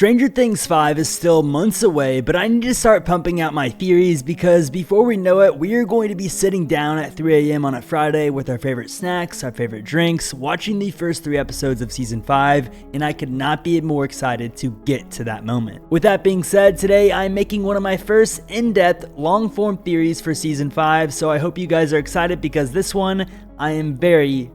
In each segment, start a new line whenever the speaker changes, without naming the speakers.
Stranger Things 5 is still months away, but I need to start pumping out my theories because before we know it, we are going to be sitting down at 3 a.m. on a Friday with our favorite snacks, our favorite drinks, watching the first 3 episodes of Season 5, and I could not be more excited to get to that moment. With that being said, today I'm making one of my first in-depth, long-form theories for Season 5, so I hope you guys are excited because this one I am very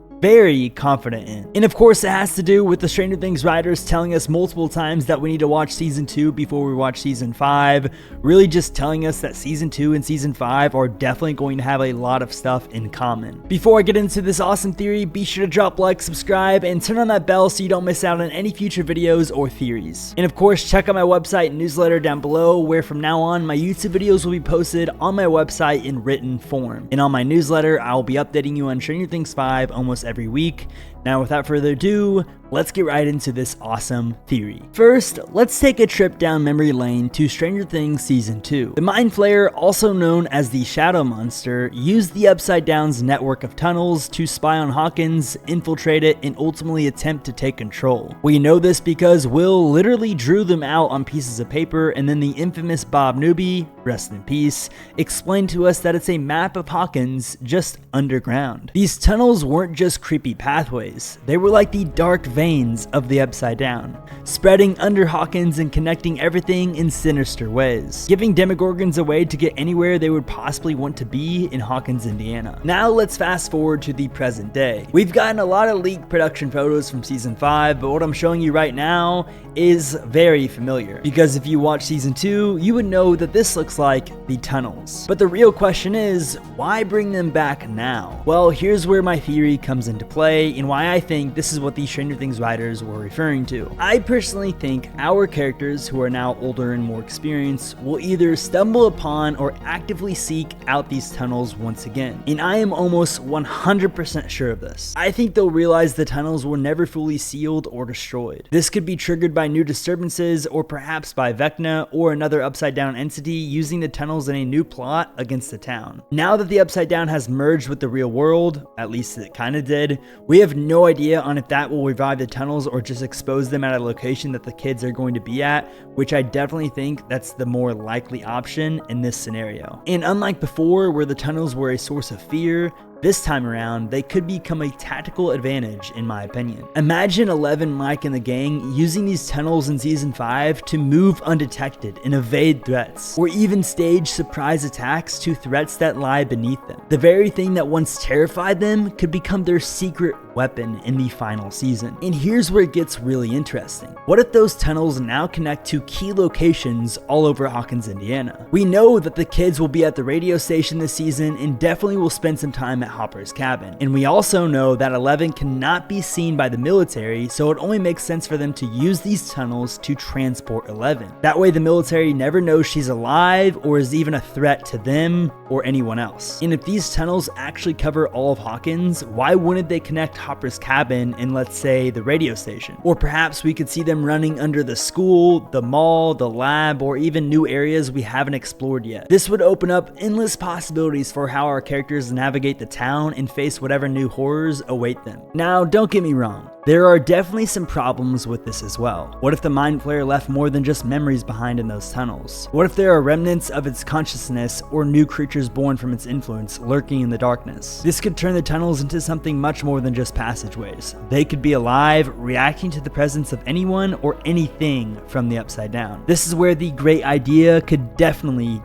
confident in. And of course it has to do with the Stranger Things writers telling us multiple times that we need to watch Season 2 before we watch Season 5, really just telling us that Season 2 and Season 5 are definitely going to have a lot of stuff in common. Before I get into this awesome theory, be sure to drop a like, subscribe, and turn on that bell so you don't miss out on any future videos or theories. And of course, check out my website and newsletter down below, where from now on, my YouTube videos will be posted on my website in written form. And on my newsletter, I will be updating you on Stranger Things 5 almost every week. Now, without further ado, let's get right into this awesome theory. First, let's take a trip down memory lane to Stranger Things Season 2. The Mind Flayer, also known as the Shadow Monster, used the Upside Down's network of tunnels to spy on Hawkins, infiltrate it, and ultimately attempt to take control. We know this because Will literally drew them out on pieces of paper, and then the infamous Bob Newby, rest in peace, explained to us that it's a map of Hawkins just underground. These tunnels weren't just creepy pathways. They were like the dark veins of the Upside Down, spreading under Hawkins and connecting everything in sinister ways, giving Demogorgons a way to get anywhere they would possibly want to be in Hawkins, Indiana. Now let's fast forward to the present day. We've gotten a lot of leaked production photos from Season 5, but what I'm showing you right now is very familiar, because if you watch Season 2, you would know that this looks like the tunnels. But the real question is, why bring them back now? Well, here's where my theory comes into play and why I think this is what the Stranger Things writers were referring to. I personally think our characters, who are now older and more experienced, will either stumble upon or actively seek out these tunnels once again. And I am almost 100% sure of this. I think they'll realize the tunnels were never fully sealed or destroyed. This could be triggered by new disturbances, or perhaps by Vecna or another Upside Down entity using the tunnels in a new plot against the town. Now that the Upside Down has merged with the real world, at least it kinda did, we have no idea on if that will revive the tunnels or just expose them at a location that the kids are going to be at, which I definitely think that's the more likely option in this scenario. And unlike before, where the tunnels were a source of fear, this time around, they could become a tactical advantage in my opinion. Imagine 11, Mike, and the gang using these tunnels in Season 5 to move undetected and evade threats, or even stage surprise attacks to threats that lie beneath them. The very thing that once terrified them could become their secret weapon in the final season. And here's where it gets really interesting. What if those tunnels now connect to key locations all over Hawkins, Indiana? We know that the kids will be at the radio station this season and definitely will spend some time at Hopper's cabin. And we also know that 11 cannot be seen by the military, so it only makes sense for them to use these tunnels to transport 11. That way the military never knows she's alive or is even a threat to them or anyone else. And if these tunnels actually cover all of Hawkins, why wouldn't they connect Hopper's cabin and, let's say, the radio station? Or perhaps we could see them running under the school, the mall, the lab, or even new areas we haven't explored yet. This would open up endless possibilities for how our characters navigate the town and face whatever new horrors await them. Now, don't get me wrong. There are definitely some problems with this as well. What if the Mind Flayer left more than just memories behind in those tunnels? What if there are remnants of its consciousness or new creatures born from its influence lurking in the darkness? This could turn the tunnels into something much more than just passageways. They could be alive, reacting to the presence of anyone or anything from the Upside Down. This is where the great idea could definitely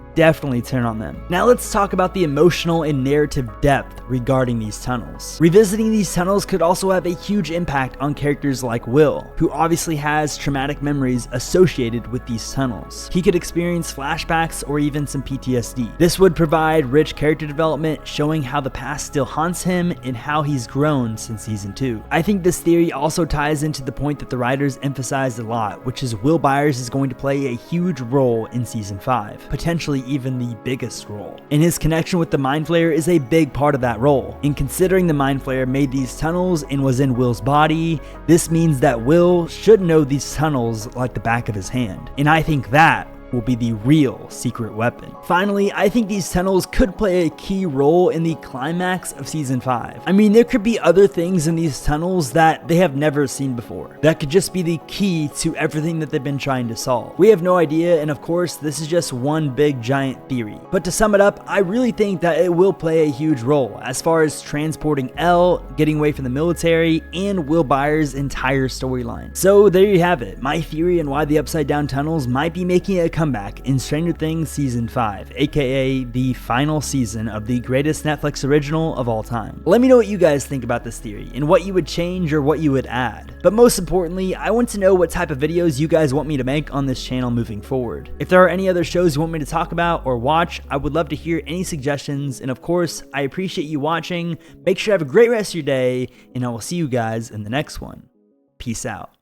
turn on them. Now let's talk about the emotional and narrative depth regarding these tunnels. Revisiting these tunnels could also have a huge impact on characters like Will, who obviously has traumatic memories associated with these tunnels. He could experience flashbacks or even some PTSD. This would provide rich character development, showing how the past still haunts him and how he's grown since Season 2. I think this theory also ties into the point that the writers emphasized a lot, which is Will Byers is going to play a huge role in Season 5, potentially even the biggest role. And his connection with the Mind Flayer is a big part of that role. And considering the Mind Flayer made these tunnels and was in Will's body, this means that Will should know these tunnels like the back of his hand. And I think that will be the real secret weapon. Finally, I think these tunnels could play a key role in the climax of Season 5. I mean, there could be other things in these tunnels that they have never seen before. That could just be the key to everything that they've been trying to solve. We have no idea, and of course, this is just one big giant theory. But to sum it up, I really think that it will play a huge role as far as transporting Elle, getting away from the military, and Will Byers' entire storyline. So there you have it, my theory on why the Upside Down tunnels might be making a comeback in Stranger Things Season 5, aka the final season of the greatest Netflix original of all time. Let me know what you guys think about this theory and what you would change or what you would add. But most importantly, I want to know what type of videos you guys want me to make on this channel moving forward. If there are any other shows you want me to talk about or watch, I would love to hear any suggestions, and of course, I appreciate you watching. Make sure you have a great rest of your day, and I will see you guys in the next one. Peace out.